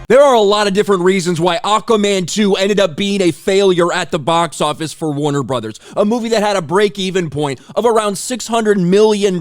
There are a lot of different reasons why Aquaman 2 ended up being a failure at the box office for Warner Brothers. A movie that had a break-even point of around $600 million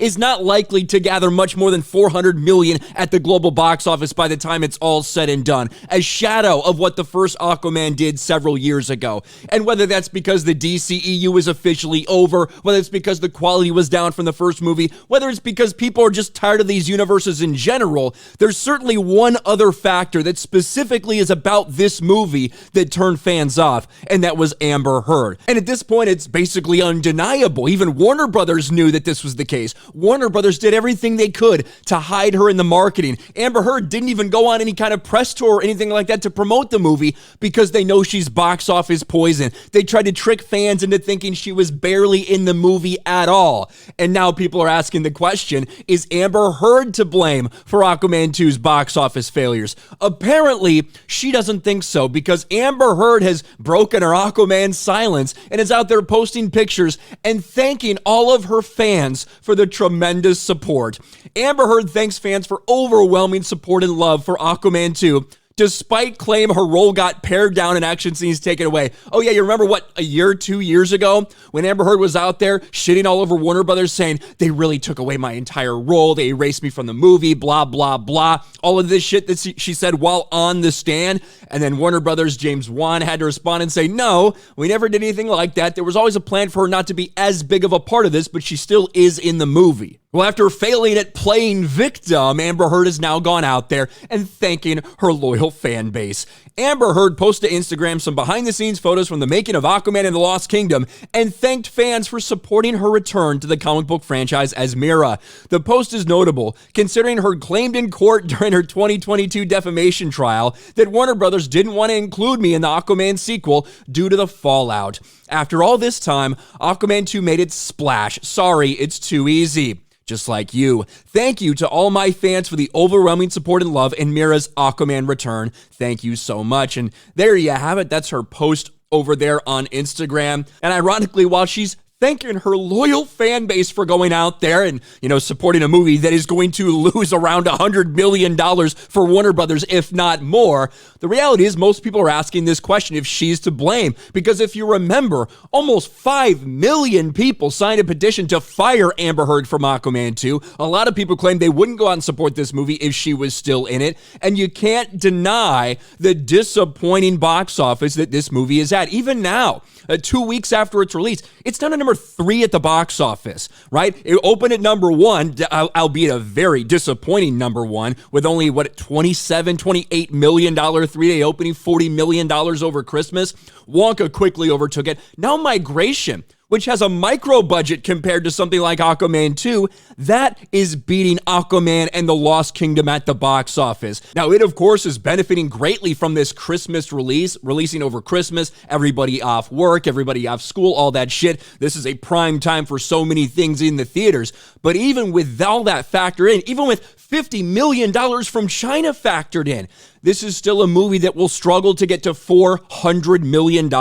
is not likely to gather much more than $400 million at the global box office by the time it's all said and done, a shadow of what the first Aquaman did several years ago. And whether that's because the DCEU is officially over, whether it's because the quality was down from the first movie, whether it's because people are just tired of these universes in general, there's certainly one other factor that specifically is about this movie that turned fans off, and that was Amber Heard. And at this point, it's basically undeniable. Even Warner Brothers knew that this was the case. Warner Brothers did everything they could to hide her in the marketing. Amber Heard didn't even go on any kind of press tour or anything like that to promote the movie because they know she's box office poison. They tried to trick fans into thinking she was barely in the movie at all. And now people are asking the question, is Amber Heard to blame for Aquaman 2's box office failures? Apparently, she doesn't think so, because Amber Heard has broken her Aquaman silence and is out there posting pictures and thanking all of her fans for the tremendous support. Amber Heard thanks fans for overwhelming support and love for Aquaman 2, despite claim her role got pared down and action scenes taken away. Oh yeah, you remember what, a year, 2 years ago, when Amber Heard was out there shitting all over Warner Brothers saying, they really took away my entire role, they erased me from the movie, blah, blah, blah. All of this shit that she said while on the stand. And then Warner Brothers' James Wan had to respond and say, no, we never did anything like that. There was always a plan for her not to be as big of a part of this, but she still is in the movie. Well, after failing at playing victim, Amber Heard has now gone out there and thanking her loyal fan base. Amber Heard posted to Instagram some behind-the-scenes photos from the making of Aquaman and the Lost Kingdom and thanked fans for supporting her return to the comic book franchise as Mera. The post is notable, considering Heard claimed in court during her 2022 defamation trial that Warner Brothers didn't want to include me in the Aquaman sequel due to the fallout. After all this time, Aquaman 2 made its splash. Sorry, it's too easy. Just like you. Thank you to all my fans for the overwhelming support and love in Mera's Aquaman return. Thank you so much. And there you have it. That's her post over there on Instagram. And ironically, while she's thanking her loyal fan base for going out there and, supporting a movie that is going to lose around $100 million for Warner Brothers, if not more, the reality is most people are asking this question if she's to blame. Because if you remember, almost 5 million people signed a petition to fire Amber Heard from Aquaman 2. A lot of people claim they wouldn't go out and support this movie if she was still in it. And you can't deny the disappointing box office that this movie is at. Even now, 2 weeks after its release, it's down to number 3 at the box office, right? It opened at number 1, albeit a very disappointing number 1, with only, $28 million 3-day opening, $40 million over Christmas. Wonka quickly overtook it. Now Migration, which has a micro budget compared to something like Aquaman 2, that is beating Aquaman and the Lost Kingdom at the box office. Now, it, of course, is benefiting greatly from this Christmas releasing over Christmas, everybody off work, everybody off school, all that shit. This is a prime time for so many things in the theaters. But even with all that factored in, even with $50 million from China factored in, this is still a movie that will struggle to get to $400 million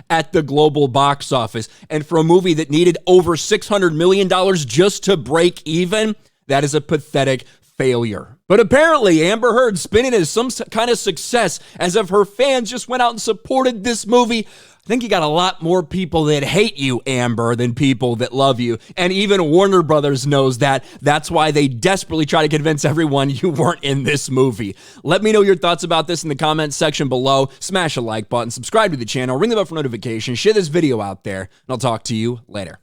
at the global box office. And for a movie that needed over $600 million just to break even, that is a pathetic failure. But apparently, Amber Heard spinning as some kind of success, as if her fans just went out and supported this movie. I think you got a lot more people that hate you, Amber, than people that love you. And even Warner Brothers knows that. That's why they desperately try to convince everyone you weren't in this movie. Let me know your thoughts about this in the comments section below. Smash a like button, subscribe to the channel, ring the bell for notifications, share this video out there, and I'll talk to you later.